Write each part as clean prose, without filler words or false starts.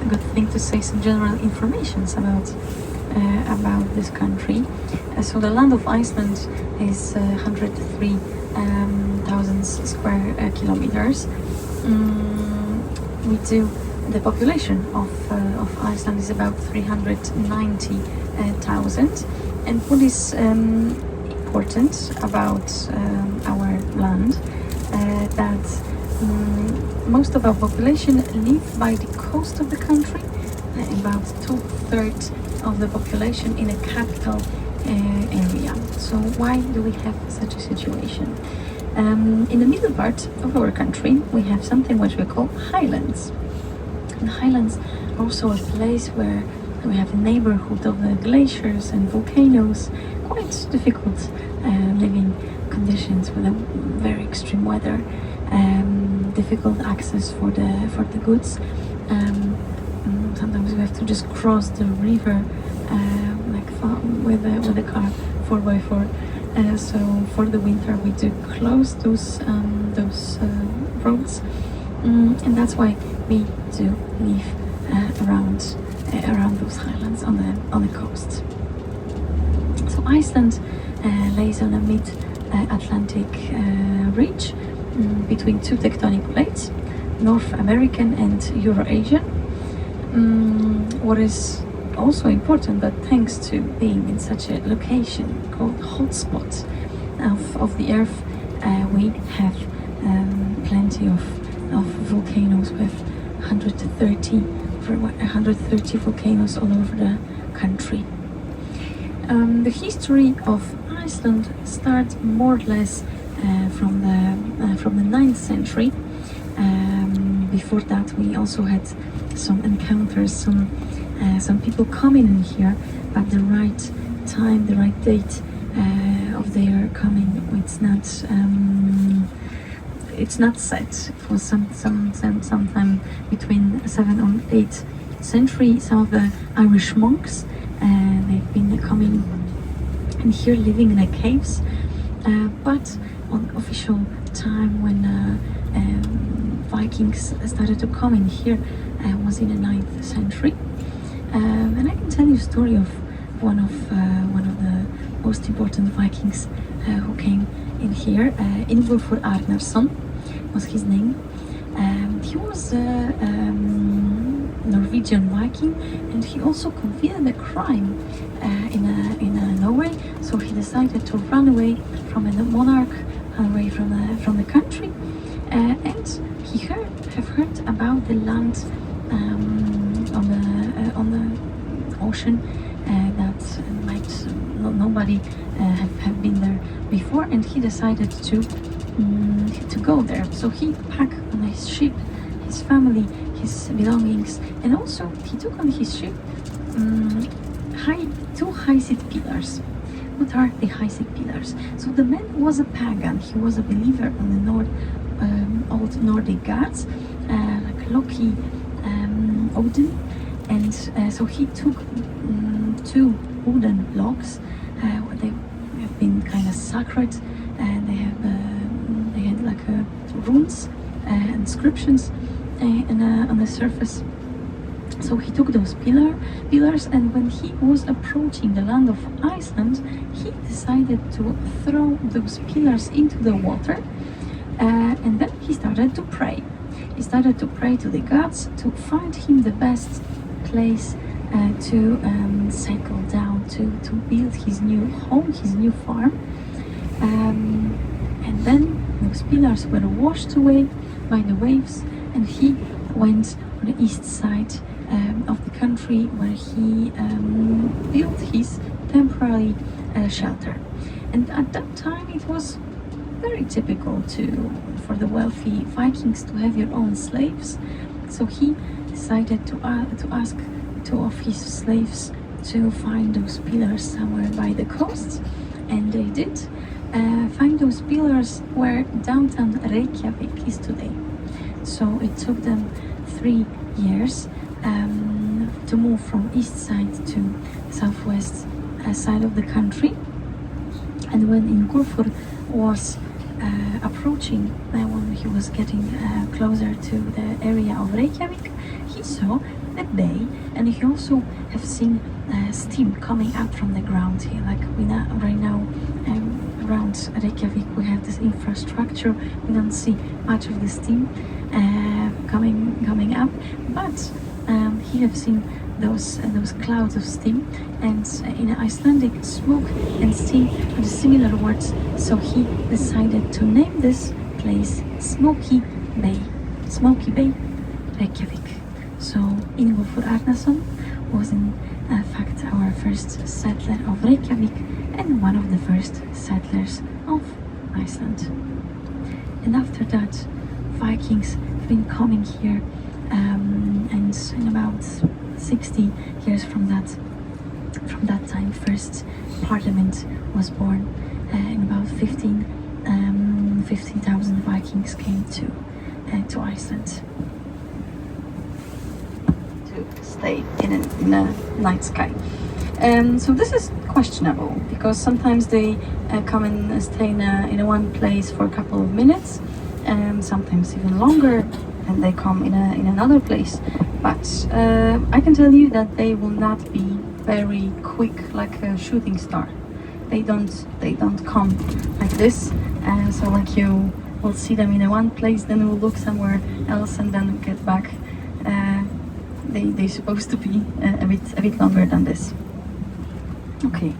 good thing to say some general information about this country. So the land of Iceland is 103,000 square kilometers. The population of Iceland is about 390,000. And what is important about our land, that most of our population live by the coast of the country, about 2/3 of the population in a capital area. So why do we have such a situation? In the middle part of our country, we have something which we call highlands. And highlands are also a place where we have a neighborhood of the glaciers and volcanoes, quite difficult living conditions with a very extreme weather, difficult access for the goods. Sometimes we have to just cross the river with a car 4x4. So for the winter we do close those roads, and that's why we do live around those highlands on the coast. So Iceland lays on a mid-Atlantic ridge between two tectonic plates, North American and Euro-Asian. What is also important, but thanks to being in such a location called hotspot of the Earth, we have plenty of volcanoes. We have 130 volcanoes all over the country. The history of Iceland starts more or less from the 9th century. Before that, we also had some encounters, some people coming in here, but the right time, the right date of their coming, it's not set. It was sometime between 7th and 8th century. Some of the Irish monks, they've been coming in here, living in the caves. But on official time, when Vikings started to come in here, was in the 9th century. And I can tell you a story of one of the most important Vikings who came in here. Ingólfur Arnarsson was his name. He was a Norwegian Viking, and he also committed a crime in Norway. So he decided to run away from a monarch, away from the country, and he have heard about the land on the ocean that nobody have been there before, and he decided to go there. So he packed on his ship his family, his belongings, and also he took on his ship two high-seat pillars. What are the high-seat pillars? So the man was a pagan. He was a believer on the old Nordic gods, like Loki, Odin, and so he took two wooden logs. They have been kind of sacred, and they had like runes, inscriptions on the surface. So he took those pillars, and when he was approaching the land of Iceland, he decided to throw those pillars into the water, and then he started to pray. He started to pray to the gods to find him the best place to settle down, to build his new home, his new farm. And then those pillars were washed away by the waves, and he went on the east side of the country, where he built his temporary shelter. And at that time it was very typical for the wealthy Vikings to have your own slaves. So he decided to ask two of his slaves to find those pillars somewhere by the coast, and they did find those pillars where downtown Reykjavik is today. So it took them 3 years to move from east side to southwest side of the country. And when Ingólfur was approaching, when he was getting closer to the area of Reykjavik, he he saw a bay, and he also have seen steam coming up from the ground here. Like right now, around Reykjavik, we have this infrastructure. We don't see much of the steam coming up, but he have seen those clouds of steam, and in Icelandic, smoke and steam are similar words. So he decided to name this place Smoky Bay, Reykjavik. So Ingólfur Arnason was in fact our first settler of Reykjavik and one of the first settlers of Iceland. And after that, Vikings have been coming here, and in about 60 years from that time, first parliament was born. In about 15,000 Vikings came to Iceland to stay in a night sky. So this is questionable, because sometimes they come and stay in a one place for a couple of minutes, and sometimes even longer, and they come in another place. But I can tell you that they will not be very quick, like a shooting star. They don't come like this. So like you will see them in one place, then we'll look somewhere else, and then get back. They're supposed to be a bit longer than this. Okay.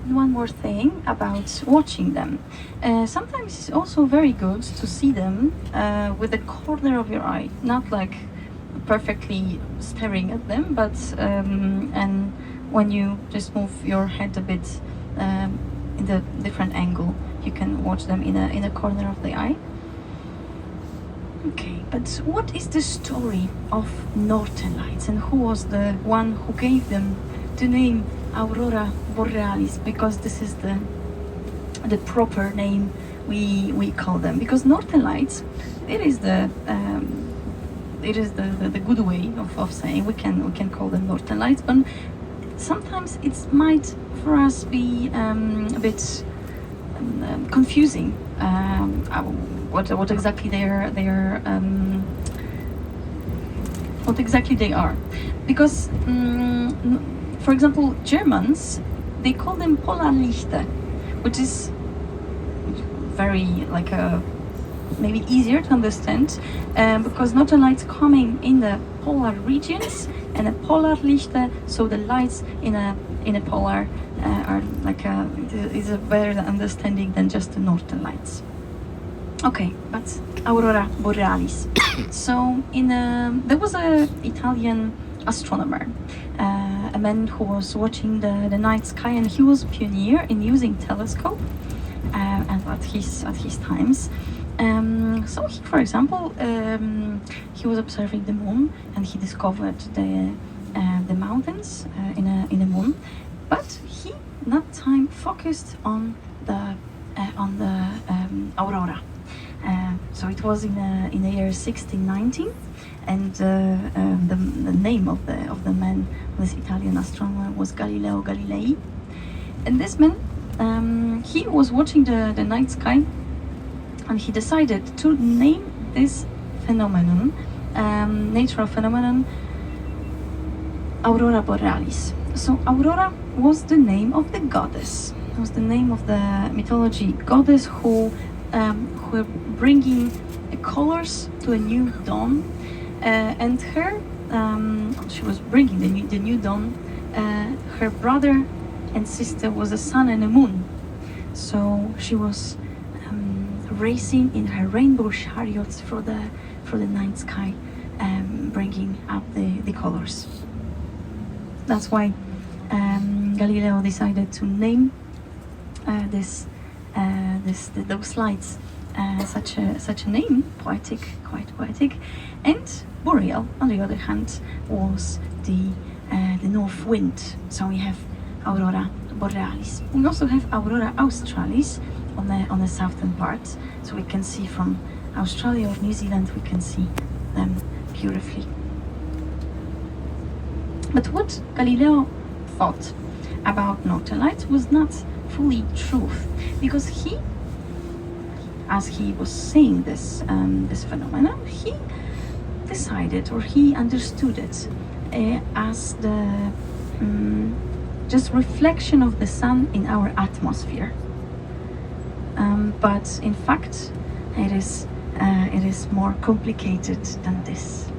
One more thing about watching them. Sometimes it's also very good to see them with the corner of your eye, not like perfectly staring at them, but and when you just move your head a bit in the different angle, you can watch them in a corner of the eye. Okay, but what is the story of Northern Lights, and who was the one who gave them the name Aurora Borealis? Because this is the proper name we call them. Because Northern Lights, it is the good way of saying we can call them Northern Lights, but sometimes it might for us be a bit confusing. What exactly they are, because for example, Germans, they call them Polarlichter, which is very like maybe easier to understand, because Northern Lights coming in the polar regions, and a Polarlichter, so the lights in a polar are like is a better understanding than just the Northern Lights. Okay, but Aurora Borealis. So there was a Italian astronomer, a man who was watching the night sky, and he was a pioneer in using telescope at his times. So he, for example, he was observing the moon, and he discovered the mountains in the moon, but he that time focused on the aurora. So it was in the year 1619, and the name of the man, this Italian astronomer, was Galileo Galilei. And this man, he was watching the night sky, and he decided to name this phenomenon, natural phenomenon, Aurora Borealis. So Aurora was the name of the goddess. It was the name of the mythology goddess who were bringing colors to a new dawn, and her she was bringing the new dawn. Her brother and sister was a sun and a moon, so she was racing in her rainbow chariots for the night sky, bringing up the colors. That's why Galileo decided to name those lights such a name, quite poetic. And Boreal, on the other hand, was the north wind. So we have Aurora Borealis. We also have Aurora Australis on the southern part, so we can see from Australia or New Zealand, we can see them beautifully. But what Galileo thought about Northern Lights was not fully truth, because he, as he was saying this this phenomenon, he decided, or he understood it as the just reflection of the sun in our atmosphere. But in fact, it is more complicated than this.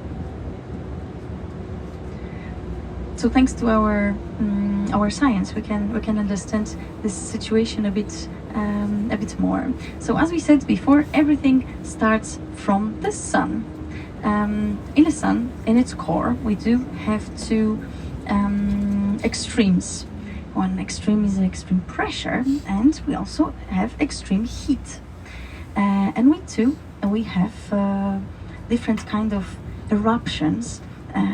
So thanks to our science, we can understand this situation a bit more. So as we said before, everything starts from the sun. In the sun, in its core, we do have two extremes. One extreme is extreme pressure, and we also have extreme heat. And we have different kind of eruptions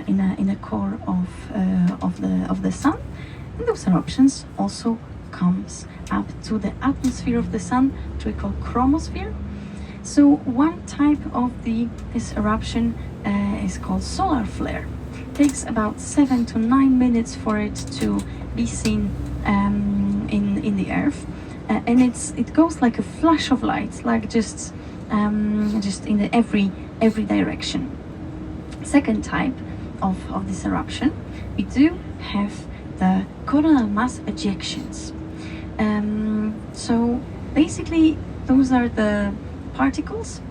in a core of the sun, and those eruptions also comes up to the atmosphere of the sun, which we call chromosphere. So one type of this eruption is called solar flare. It takes about 7 to 9 minutes for it to be seen in the earth, and it goes like a flash of light, like just in every direction. Second type of this eruption, we do have the coronal mass ejections. So basically, those are the particles,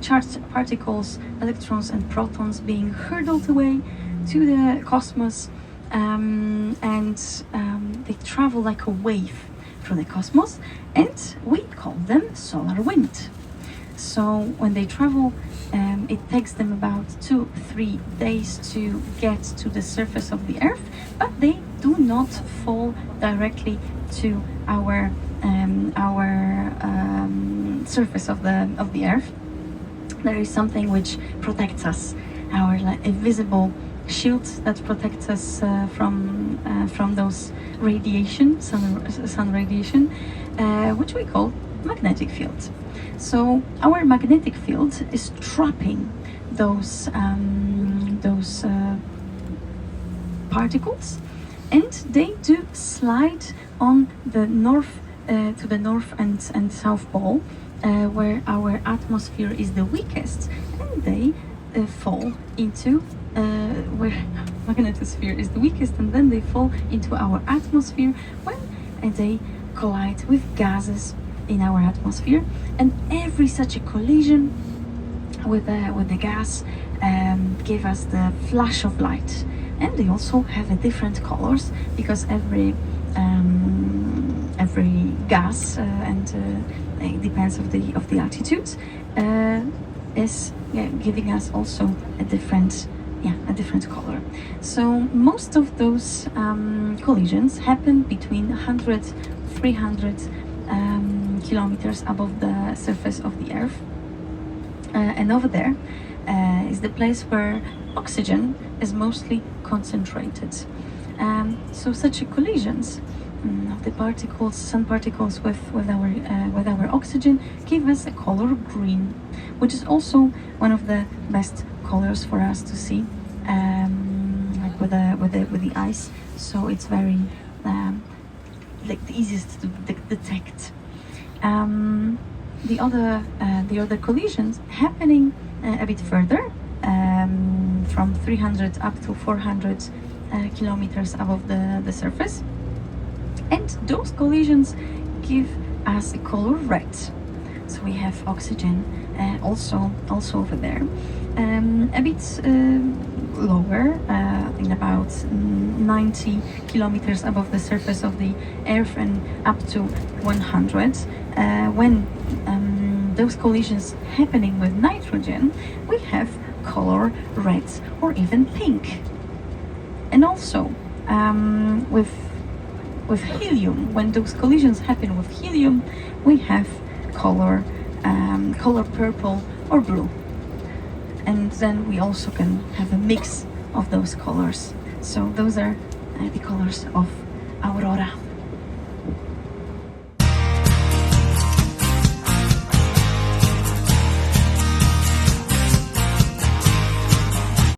charged particles, electrons and protons being hurled away to the cosmos, and they travel like a wave through the cosmos, and we call them solar wind. So when they travel, it takes them about 2-3 days to get to the surface of the Earth, but they do not fall directly to our surface of the Earth. There is something which protects us, our invisible shield that protects us from those radiation, sun radiation, which we call magnetic field. So our magnetic field is trapping those particles, and they do slide on the north to the north and south pole, where our atmosphere is the weakest, and they fall into where magnetosphere is the weakest, and then they fall into our atmosphere when they collide with gases in our atmosphere. And every such a collision with the gas give us the flash of light, and they also have a different colors, because every gas and it depends of the altitude is giving us also a different color. So most of those collisions happen between 100-300 kilometers above the surface of the Earth, and over there is the place where oxygen is mostly concentrated. So such collisions of the particles, sun particles with our oxygen, give us a color green, which is also one of the best colors for us to see, like with the eyes. So it's very like the easiest to detect. The other collisions happening a bit further, from 300 up to 400 kilometers above the surface, and those collisions give us a color red. So we have oxygen also over there, a bit lower, in about 90 kilometers above the surface of the Earth, and up to 100. When those collisions happening with nitrogen, we have color red or even pink. And also with helium, when those collisions happen with helium, we have color purple or blue. And then we also can have a mix of those colors. So those are the colors of Aurora.